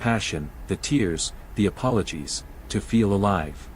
passion, the tears, the apologies, to feel alive.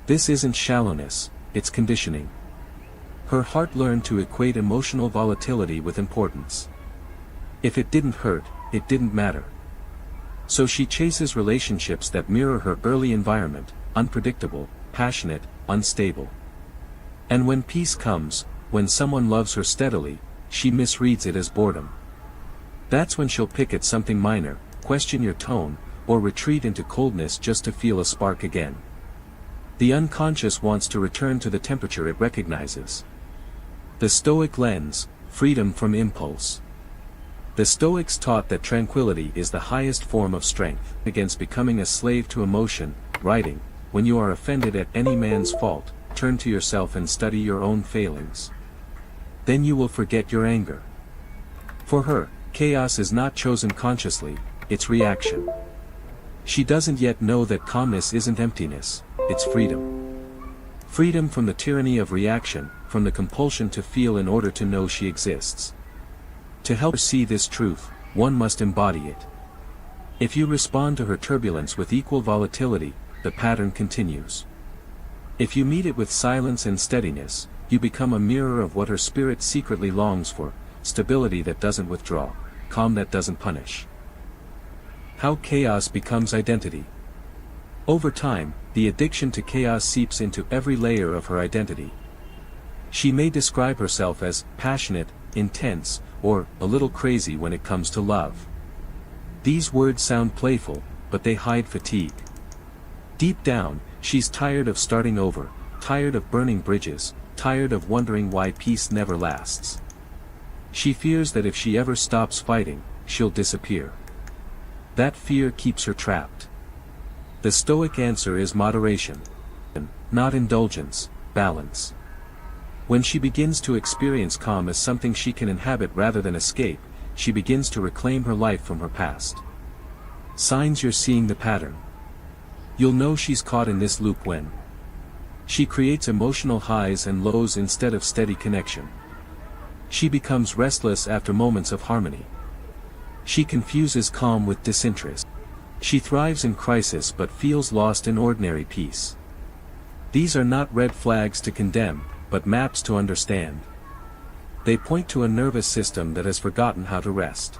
This isn't shallowness, it's conditioning. Her heart learned to equate emotional volatility with importance. If it didn't hurt, it didn't matter. So she chases relationships that mirror her early environment, unpredictable, passionate, unstable. And when peace comes, when someone loves her steadily, she misreads it as boredom. That's when she'll pick at something minor, question your tone, or retreat into coldness just to feel a spark again. The unconscious wants to return to the temperature it recognizes. The Stoic lens, freedom from impulse. The Stoics taught that tranquility is the highest form of strength against becoming a slave to emotion, writing, when you are offended at any man's fault, turn to yourself and study your own failings. Then you will forget your anger. For her, chaos is not chosen consciously, it's reaction. She doesn't yet know that calmness isn't emptiness, it's freedom. Freedom from the tyranny of reaction, from the compulsion to feel in order to know she exists. To help her see this truth, one must embody it. If you respond to her turbulence with equal volatility, the pattern continues. If you meet it with silence and steadiness, you become a mirror of what her spirit secretly longs for, stability that doesn't withdraw, calm that doesn't punish. How chaos becomes identity. Over time, the addiction to chaos seeps into every layer of her identity. She may describe herself as passionate, intense, or a little crazy when it comes to love. These words sound playful, but they hide fatigue. Deep down, she's tired of starting over, tired of burning bridges, tired of wondering why peace never lasts. She fears that if she ever stops fighting, she'll disappear. That fear keeps her trapped. The Stoic answer is moderation. Not indulgence, balance. When she begins to experience calm as something she can inhabit rather than escape, she begins to reclaim her life from her past. Signs you're seeing the pattern. You'll know she's caught in this loop when she creates emotional highs and lows instead of steady connection. She becomes restless after moments of harmony. She confuses calm with disinterest. She thrives in crisis but feels lost in ordinary peace. These are not red flags to condemn, but maps to understand. They point to a nervous system that has forgotten how to rest.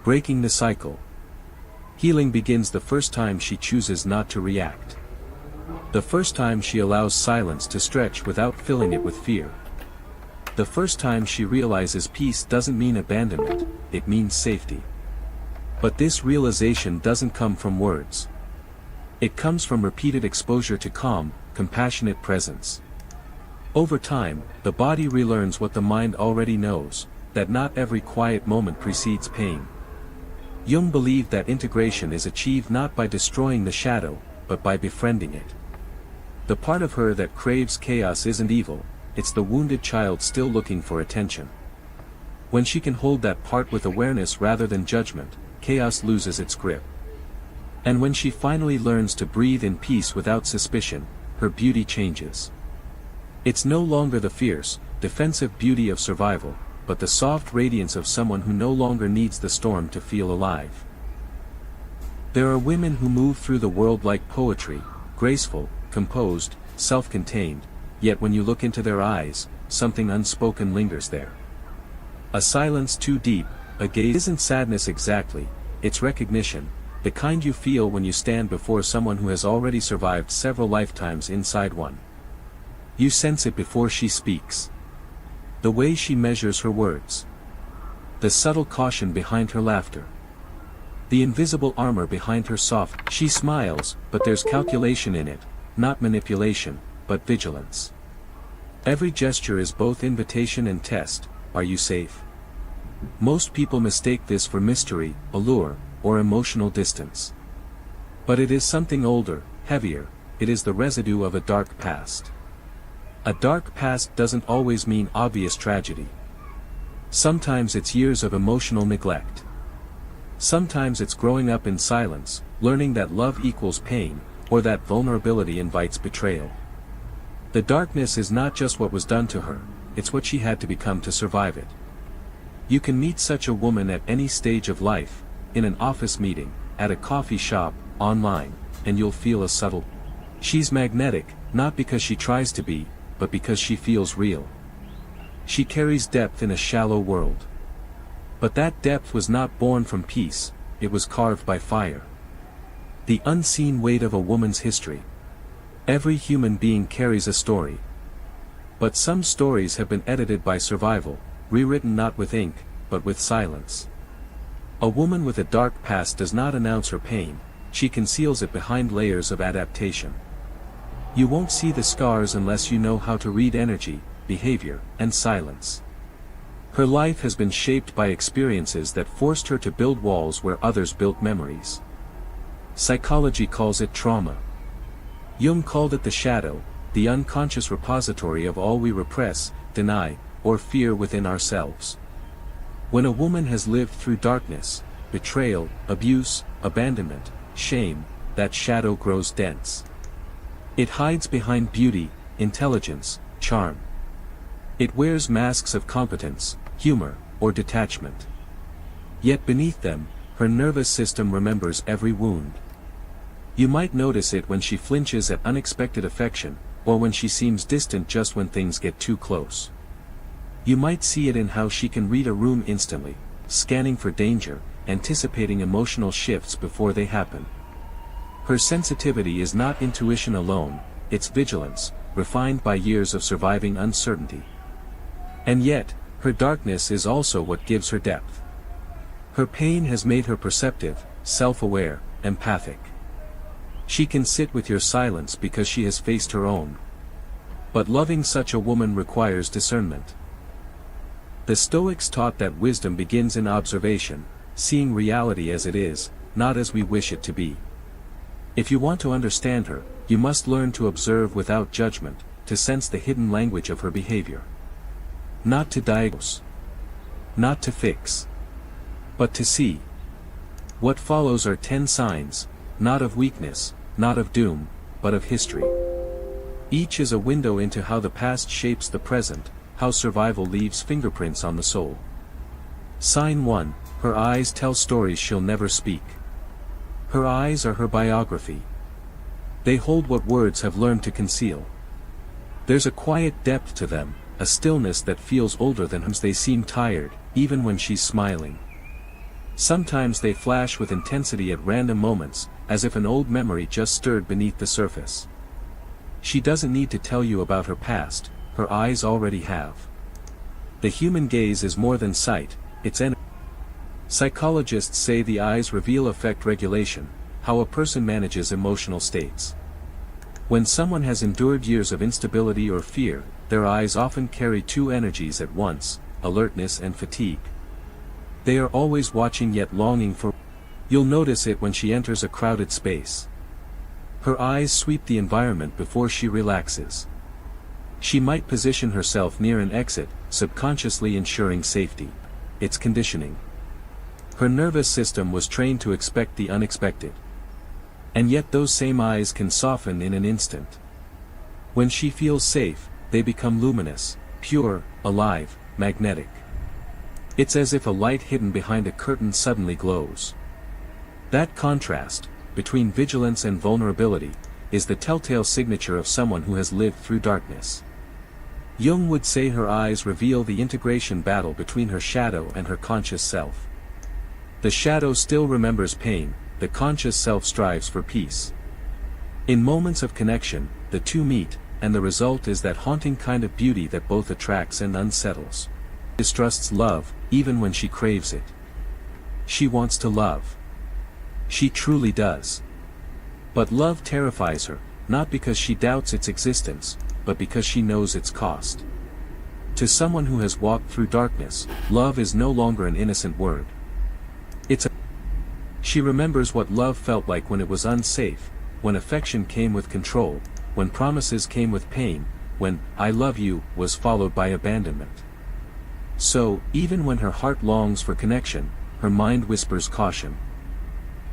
Breaking the cycle. Healing begins the first time she chooses not to react. The first time she allows silence to stretch without filling it with fear. The first time she realizes peace doesn't mean abandonment, it means safety. But this realization doesn't come from words. It comes from repeated exposure to calm, compassionate presence. Over time, the body relearns what the mind already knows, that not every quiet moment precedes pain. Jung believed that integration is achieved not by destroying the shadow, but by befriending it. The part of her that craves chaos isn't evil, it's the wounded child still looking for attention. When she can hold that part with awareness rather than judgment, chaos loses its grip. And when she finally learns to breathe in peace without suspicion, her beauty changes. It's no longer the fierce, defensive beauty of survival, but the soft radiance of someone who no longer needs the storm to feel alive. There are women who move through the world like poetry, graceful, composed, self-contained, yet when you look into their eyes, something unspoken lingers there. A silence too deep, a gaze isn't sadness exactly, it's recognition, the kind you feel when you stand before someone who has already survived several lifetimes inside one. You sense it before she speaks. The way she measures her words. The subtle caution behind her laughter. The invisible armor behind her soft. She smiles, but there's calculation in it, not manipulation, but vigilance. Every gesture is both invitation and test. Are you safe? Most people mistake this for mystery, allure, or emotional distance. But it is something older, heavier, it is the residue of a dark past. A dark past doesn't always mean obvious tragedy. Sometimes it's years of emotional neglect. Sometimes it's growing up in silence, learning that love equals pain, or that vulnerability invites betrayal. The darkness is not just what was done to her, it's what she had to become to survive it. You can meet such a woman at any stage of life, in an office meeting, at a coffee shop, online, and you'll feel a subtle. She's magnetic, not because she tries to be, but because she feels real. She carries depth in a shallow world. But that depth was not born from peace, it was carved by fire. The unseen weight of a woman's history. Every human being carries a story. But some stories have been edited by survival, rewritten not with ink, but with silence. A woman with a dark past does not announce her pain, she conceals it behind layers of adaptation. You won't see the scars unless you know how to read energy, behavior, and silence. Her life has been shaped by experiences that forced her to build walls where others built memories. Psychology calls it trauma. Jung called it the shadow, the unconscious repository of all we repress, deny, or fear within ourselves. When a woman has lived through darkness, betrayal, abuse, abandonment, shame, that shadow grows dense. It hides behind beauty, intelligence, charm. It wears masks of competence, humor, or detachment. Yet beneath them, her nervous system remembers every wound. You might notice it when she flinches at unexpected affection, or when she seems distant just when things get too close. You might see it in how she can read a room instantly, scanning for danger, anticipating emotional shifts before they happen. Her sensitivity is not intuition alone, it's vigilance, refined by years of surviving uncertainty. And yet, her darkness is also what gives her depth. Her pain has made her perceptive, self-aware, empathic. She can sit with your silence because she has faced her own. But loving such a woman requires discernment. The Stoics taught that wisdom begins in observation, seeing reality as it is, not as we wish it to be. If you want to understand her, you must learn to observe without judgment, to sense the hidden language of her behavior. Not to diagnose. Not to fix. But to see. What follows are 10 signs, not of weakness, not of doom, but of history. Each is a window into how the past shapes the present, how survival leaves fingerprints on the soul. Sign 1, her eyes tell stories she'll never speak. Her eyes are her biography. They hold what words have learned to conceal. There's a quiet depth to them, a stillness that feels older than hers. They seem tired, even when she's smiling. Sometimes they flash with intensity at random moments, as if an old memory just stirred beneath the surface. She doesn't need to tell you about her past, her eyes already have. The human gaze is more than sight, it's energy. Psychologists say the eyes reveal affect regulation, how a person manages emotional states. When someone has endured years of instability or fear, their eyes often carry two energies at once, alertness and fatigue. They are always watching yet longing for. You'll notice it when she enters a crowded space. Her eyes sweep the environment before she relaxes. She might position herself near an exit, subconsciously ensuring safety. It's conditioning. Her nervous system was trained to expect the unexpected. And yet those same eyes can soften in an instant. When she feels safe, they become luminous, pure, alive, magnetic. It's as if a light hidden behind a curtain suddenly glows. That contrast, between vigilance and vulnerability, is the telltale signature of someone who has lived through darkness. Jung would say her eyes reveal the integration battle between her shadow and her conscious self. The shadow still remembers pain, the conscious self strives for peace. In moments of connection, the two meet, and the result is that haunting kind of beauty that both attracts and unsettles. She distrusts love, even when she craves it. She wants to love. She truly does. But love terrifies her, not because she doubts its existence, but because she knows its cost. To someone who has walked through darkness, love is no longer an innocent word. She remembers what love felt like when it was unsafe, when affection came with control, when promises came with pain, when "I love you" was followed by abandonment. So, even when her heart longs for connection, her mind whispers caution.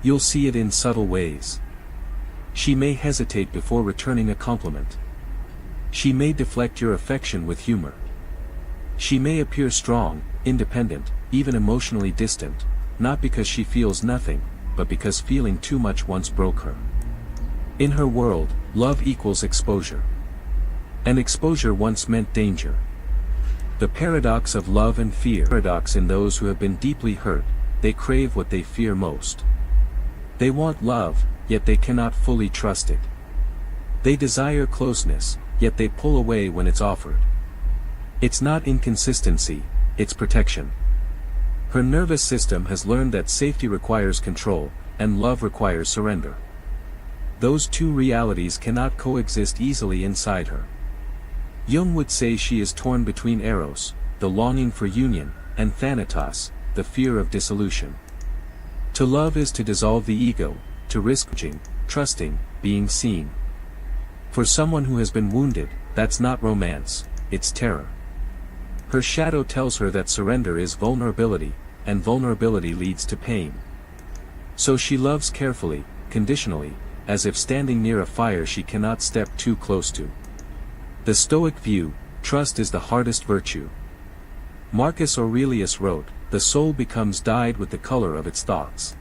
You'll see it in subtle ways. She may hesitate before returning a compliment. She may deflect your affection with humor. She may appear strong, independent, even emotionally distant, not because she feels nothing, but because feeling too much once broke her. In her world, love equals exposure. And exposure once meant danger. The paradox of love and fear. Paradox in those who have been deeply hurt, they crave what they fear most. They want love, yet they cannot fully trust it. They desire closeness, yet they pull away when it's offered. It's not inconsistency, it's protection. Her nervous system has learned that safety requires control, and love requires surrender. Those two realities cannot coexist easily inside her. Jung would say she is torn between eros, the longing for union, and thanatos, the fear of dissolution. To love is to dissolve the ego, to risk trusting, being seen. For someone who has been wounded, that's not romance, it's terror. Her shadow tells her that surrender is vulnerability, and vulnerability leads to pain. So she loves carefully, conditionally, as if standing near a fire she cannot step too close to. The Stoic view, trust is the hardest virtue. Marcus Aurelius wrote, "The soul becomes dyed with the color of its thoughts."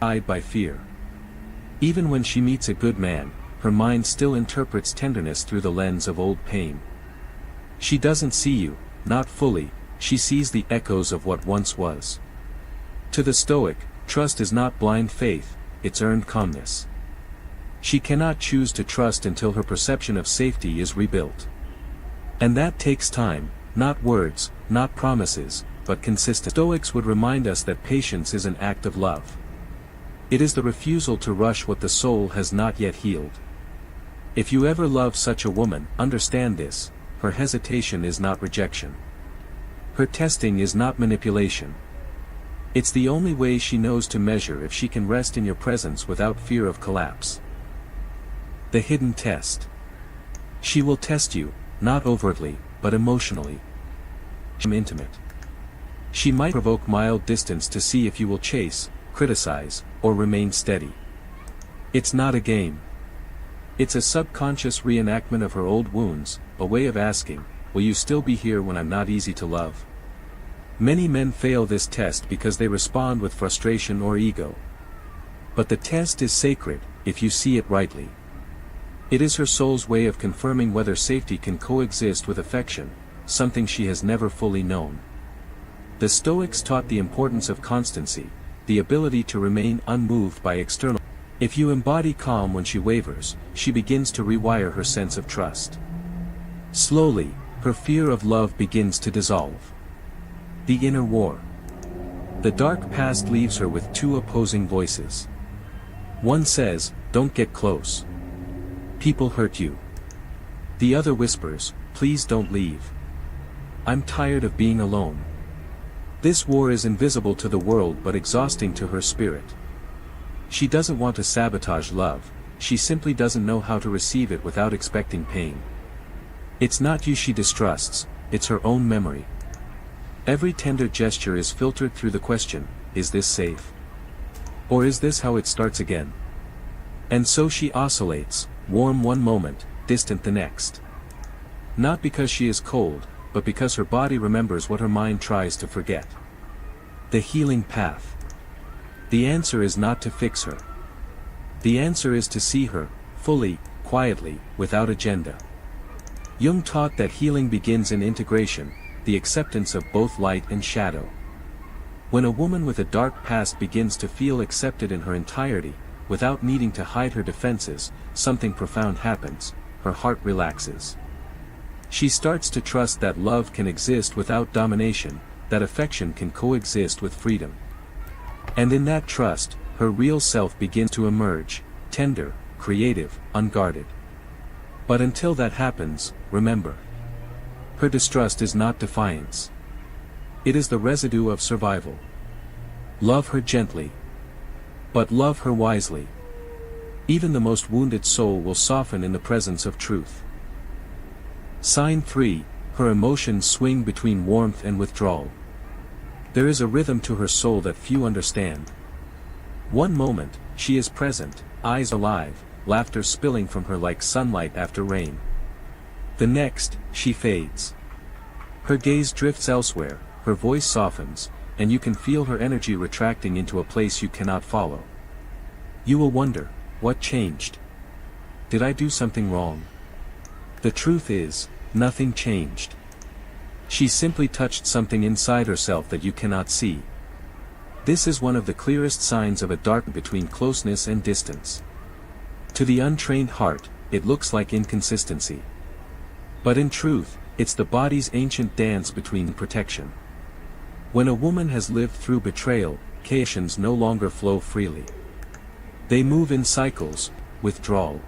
Dyed by fear. Even when she meets a good man, her mind still interprets tenderness through the lens of old pain. She doesn't see you, not fully, she sees the echoes of what once was. To the Stoic, trust is not blind faith, it's earned calmness. She cannot choose to trust until her perception of safety is rebuilt. And that takes time, not words, not promises, but consistent. Stoics would remind us that patience is an act of love. It is the refusal to rush what the soul has not yet healed. If you ever love such a woman, understand this, her hesitation is not rejection. Her testing is not manipulation. It's the only way she knows to measure if she can rest in your presence without fear of collapse. The hidden test. She will test you, not overtly, but emotionally. Intimate. She might provoke mild distance to see if you will chase, criticize, or remain steady. It's not a game. It's a subconscious reenactment of her old wounds, a way of asking, will you still be here when I'm not easy to love? Many men fail this test because they respond with frustration or ego. But the test is sacred, if you see it rightly. It is her soul's way of confirming whether safety can coexist with affection, something she has never fully known. The Stoics taught the importance of constancy, the ability to remain unmoved by external. If you embody calm when she wavers, she begins to rewire her sense of trust. Slowly, her fear of love begins to dissolve. The inner war. The dark past leaves her with two opposing voices. One says, don't get close. People hurt you. The other whispers, please don't leave. I'm tired of being alone. This war is invisible to the world but exhausting to her spirit. She doesn't want to sabotage love, she simply doesn't know how to receive it without expecting pain. It's not you she distrusts, it's her own memory. Every tender gesture is filtered through the question, is this safe? Or is this how it starts again? And so she oscillates, warm one moment, distant the next. Not because she is cold, but because her body remembers what her mind tries to forget. The healing path. The answer is not to fix her. The answer is to see her, fully, quietly, without agenda. Jung taught that healing begins in integration, the acceptance of both light and shadow. When a woman with a dark past begins to feel accepted in her entirety, without needing to hide her defenses, something profound happens, her heart relaxes. She starts to trust that love can exist without domination, that affection can coexist with freedom. And in that trust, her real self begins to emerge, tender, creative, unguarded. But until that happens, remember. Her distrust is not defiance. It is the residue of survival. Love her gently. But love her wisely. Even the most wounded soul will soften in the presence of truth. Sign 3, her emotions swing between warmth and withdrawal. There is a rhythm to her soul that few understand. One moment, she is present, eyes alive, laughter spilling from her like sunlight after rain. The next, she fades. Her gaze drifts elsewhere, her voice softens, and you can feel her energy retracting into a place you cannot follow. You will wonder, what changed? Did I do something wrong? The truth is, nothing changed. She simply touched something inside herself that you cannot see. This is one of the clearest signs of a dark between closeness and distance. To the untrained heart, it looks like inconsistency. But in truth, it's the body's ancient dance between protection. When a woman has lived through betrayal, emotions no longer flow freely. They move in cycles: withdrawal,